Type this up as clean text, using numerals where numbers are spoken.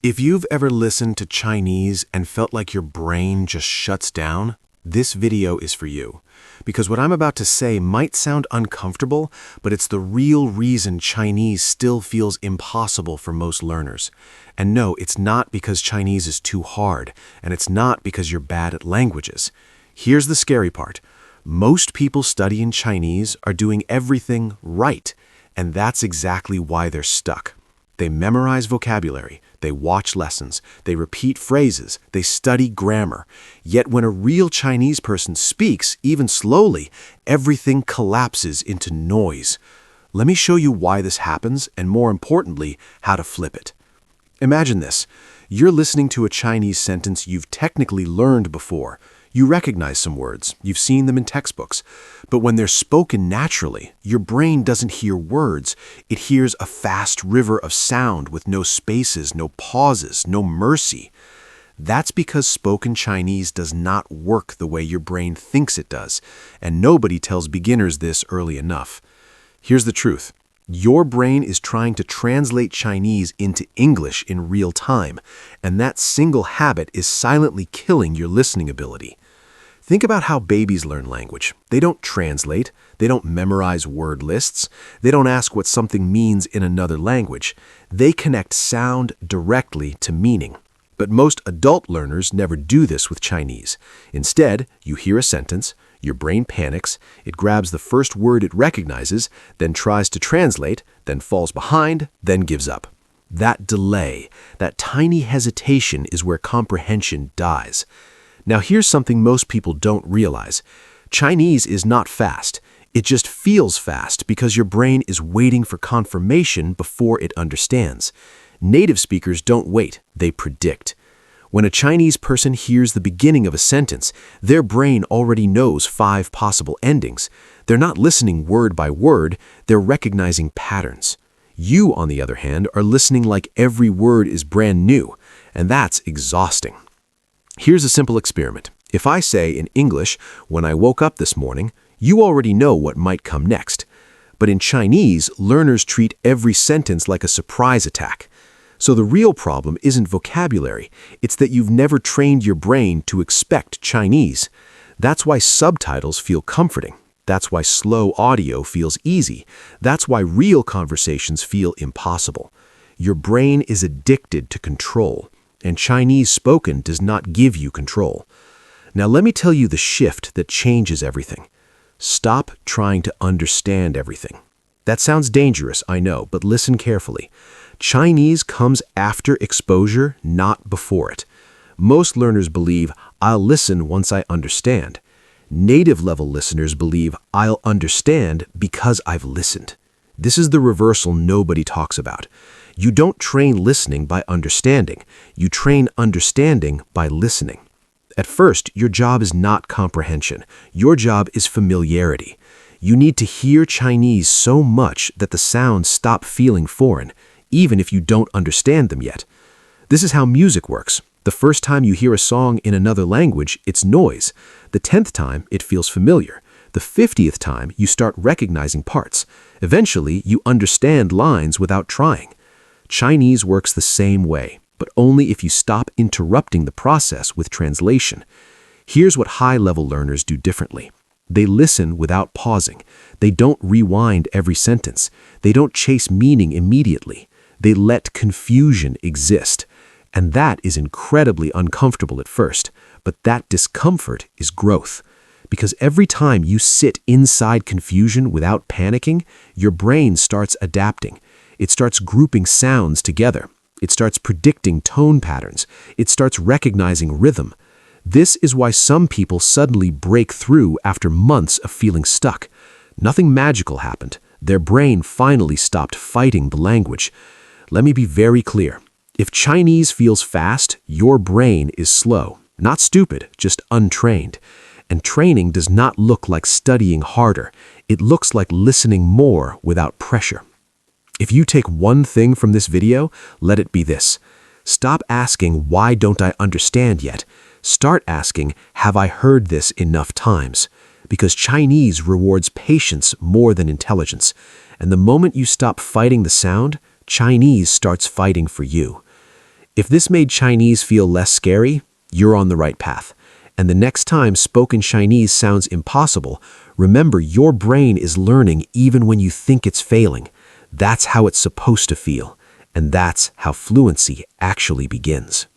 If you've ever listened to Chinese and felt like your brain just shuts down, this video is for you. Because what I'm about to say might sound uncomfortable, but it's the real reason Chinese still feels impossible for most learners. And no, it's not because Chinese is too hard, and it's not because you're bad at languages. Here's the scary part. Most people studying Chinese are doing everything right, and that's exactly why they're stuck. They memorize vocabulary, they watch lessons, they repeat phrases, they study grammar. Yet when a real Chinese person speaks, even slowly, everything collapses into noise. Let me show you why this happens, and more importantly, how to flip it. Imagine this. You're listening to a Chinese sentence you've technically learned before. You recognize some words, you've seen them in textbooks, but when they're spoken naturally, your brain doesn't hear words. It hears a fast river of sound with no spaces, no pauses, no mercy. That's because spoken Chinese does not work the way your brain thinks it does, and nobody tells beginners this early enough. Here's the truth. Your brain is trying to translate Chinese into English in real time, and that single habit is silently killing your listening ability. Think about how babies learn language. They don't translate, they don't memorize word lists, they don't ask what something means in another language. They connect sound directly to meaning. But most adult learners never do this with Chinese. Instead, you hear a sentence, your brain panics, it grabs the first word it recognizes, then tries to translate, then falls behind, then gives up. That delay, that tiny hesitation is where comprehension dies. Now here's something most people don't realize. Chinese is not fast. It just feels fast because your brain is waiting for confirmation before it understands. Native speakers don't wait, they predict. When a Chinese person hears the beginning of a sentence, their brain already knows 5 possible endings. They're not listening word by word, they're recognizing patterns. You, on the other hand, are listening like every word is brand new, and that's exhausting. Here's a simple experiment. If I say in English, when I woke up this morning, you already know what might come next. But in Chinese, learners treat every sentence like a surprise attack. So the real problem isn't vocabulary, it's that you've never trained your brain to expect Chinese. That's why subtitles feel comforting. That's why slow audio feels easy. That's why real conversations feel impossible. Your brain is addicted to control, and Chinese spoken does not give you control. Now let me tell you the shift that changes everything. Stop trying to understand everything. That sounds dangerous, I know, but listen carefully. Chinese comes after exposure, not before it. Most learners believe, I'll listen once I understand. Native-level listeners believe, I'll understand because I've listened. This is the reversal nobody talks about. You don't train listening by understanding. You train understanding by listening. At first, your job is not comprehension. Your job is familiarity. You need to hear Chinese so much that the sounds stop feeling foreign, even if you don't understand them yet. This is how music works. The first time you hear a song in another language, it's noise. The 10th time, it feels familiar. The 50th time, you start recognizing parts. Eventually, you understand lines without trying. Chinese works the same way, but only if you stop interrupting the process with translation. Here's what high-level learners do differently. They listen without pausing. They don't rewind every sentence. They don't chase meaning immediately. They let confusion exist. And that is incredibly uncomfortable at first, but that discomfort is growth. Because every time you sit inside confusion without panicking, your brain starts adapting. It starts grouping sounds together. It starts predicting tone patterns. It starts recognizing rhythm. This is why some people suddenly break through after months of feeling stuck. Nothing magical happened. Their brain finally stopped fighting the language. Let me be very clear. If Chinese feels fast, your brain is slow. Not stupid, just untrained. And training does not look like studying harder. It looks like listening more without pressure. If you take one thing from this video, let it be this. Stop asking, why don't I understand yet? Start asking, have I heard this enough times? Because Chinese rewards patience more than intelligence. And the moment you stop fighting the sound, Chinese starts fighting for you. If this made Chinese feel less scary, you're on the right path. And the next time spoken Chinese sounds impossible, remember your brain is learning even when you think it's failing. That's how it's supposed to feel. And that's how fluency actually begins.